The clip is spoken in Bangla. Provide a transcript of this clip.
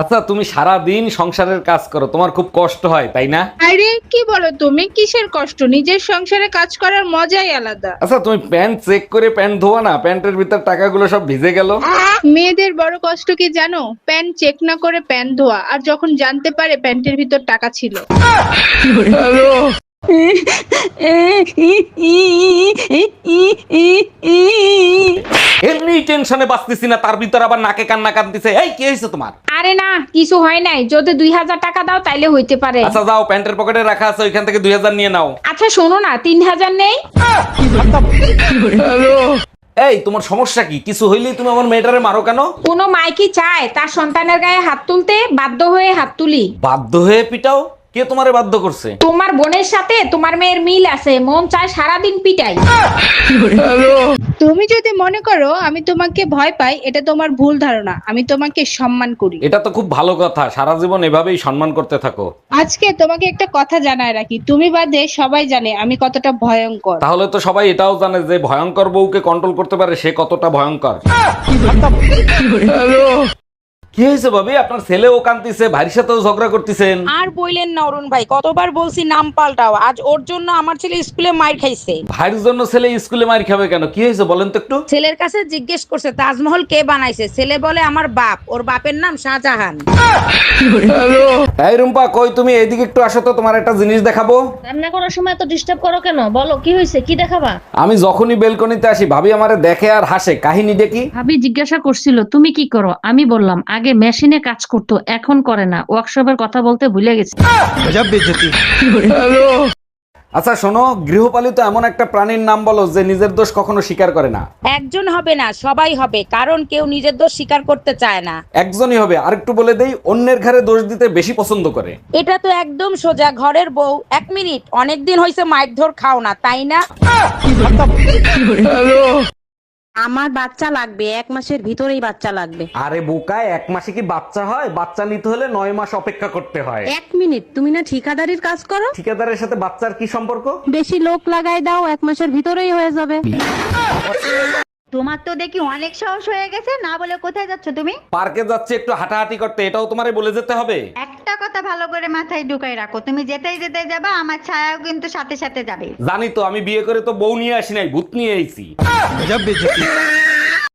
আচ্ছা, তুমি সারা দিন সংসারের কাজ করো, তোমার খুব কষ্ট হয় তাই না? আরে কি বলো তুমি? কিসের কষ্ট? নিজের সংসারে কাজ করার মজাই আলাদা। আচ্ছা, তুমি প্যান্ট চেক করে প্যান্ট ধোয়া না, প্যান্টের ভিতর টাকাগুলো সব ভিজে গেল। মেয়েদের বড় কষ্ট কি জানো? প্যান্ট চেক না করে প্যান্ট ধোয়া, আর যখন জানতে পারে প্যান্টের ভিতর টাকা ছিল। এমনি টেনশনে বাঁচতেছি না, তার ভিতর আবার নাকে কান্না কাঁদতেছে। এই কি হয়েছে তোমার? আরে না, কিছু হয় নাই। যদি 2000 টাকা দাও তাইলে হইতে পারে। আচ্ছা যাও, প্যান্টের পকেটে রাখা আছে, ওইখান থেকে 2000 নিয়ে নাও। আচ্ছা শোনো না, 3000 নেই? এই তোমার সমস্যা কি? কিছু হইলেই তুমি আমার মেয়েটারে মারো কেন? কোনো মাই কি চায় তার সন্তানের গায়ে হাত তুলতে? বাধ্য হয়ে হাত তুলি। বাধ্য হয়ে পিটাও? কে তোমারে বাধ্য করছে? তোমার বোনের সাথে তোমার মেয়ের মিল আছে, মন চায় সারাদিন পিটাই। তুমি যদি মনে করো আমি তোমাকে ভয় পাই, এটা তোমার ভুল ধারণা। আমি তোমাকে সম্মান করি। এটা তো খুব ভালো কথা, সারা জীবন এভাবেই সম্মান করতে থাকো। আজকে তোমাকে একটা কথা জানায় রাখি, তুমি বাদে সবাই জানে আমি কতটা ভয়ঙ্কর। তাহলে তো সবাই এটাও জানে যে ভয়ঙ্কর বউকে কন্ট্রোল করতে পারে সে কতটা ভয়ঙ্কর। কি হয়েছে ভাবি? আপনার ছেলেও কাঁদতেছে, ভাইয়ের সাথেও ঝগড়া করতেছেন। আর বইলেন না অরুণ ভাই, কতবার বলছি নাম পাল্টাও। আজ ওর জন্য আমার ছেলে স্কুলে মাইর খাইছে। ভাইয়ের জন্য ছেলে স্কুলে মার খাবে কেন? কি হয়েছে বলেন তো একটু। ছেলের কাছে জিজ্ঞেস করছে তাজমহল কে বানাইছে, ছেলে বলে আমার বাপ, ওর বাপের নাম শাহজাহান। এই রুম্পা, কই তুমি? এইদিকে একটু আসো তো, তোমার একটা জিনিস দেখাবো। রান্না করার সময় এত ডিস্টার্ব করো কেন? বলো কি হয়েছে, কি দেখাবা? আমি যখনই বেলকনিতে আসি ভাবি আমারে দেখে আর হাসে, কাহিনী দেখি। ভাবি জিজ্ঞাসা করছিল তুমি কি করো, আমি বললাম আগে মেশিনে কাজ করতো এখন করে না, ওয়ার্কশপের কথা বলতে ভুলে গেছি। আচ্ছা শোনো, গৃহপালিত এমন একটা প্রাণীর নাম বলো যে নিজের দোষ কখনো স্বীকার করে না। একজন হবে না, সবাই হবে, কারণ কেউ নিজের দোষ স্বীকার করতে চায় না। একজনই হবে। আরেকটু বলে দেই, অন্যের ঘাড়ে দোষ দিতে বেশি পছন্দ করে। এটা তো একদম সোজা, ঘরের বউ। 1 মিনিট, অনেকদিন হয়েছে মাইর ধর খাও না, তাই না? আমার বাচ্চা লাগবে, 1 মাসের ভিতরেই বাচ্চা লাগবে। আরে বোকায়, 1 মাসে কি বাচ্চা হয়? বাচ্চা নিতে হলে 9 মাস অপেক্ষা করতে হয়। 1 মিনিট, তুমি না ঠিকাদারির কাজ করো? ঠিকাদারের সাথে বাচ্চার কি সম্পর্ক? বেশি লোক লাগাই দাও, 1 মাসের ভিতরেই হয়ে যাবে। তোমার তো দেখি অনেক সাহস হয়ে গেছে, না বলে কোথায় যাচ্ছ তুমি? পার্কে যাচ্ছে একটু হাঁটাহাঁটি করতে, এটাও তোমারে বলে যেতে হবে? একটা কথা ভালো করে মাথায় ঢুকাই রাখো, তুমি যেতেই যেতে যাবা, আমার ছায়াও কিন্তু সাথে সাথে যাবে। জানি তো, আমি বিয়ে করে তো বউ নিয়ে আসি নাই, ভূত নিয়ে আইছি।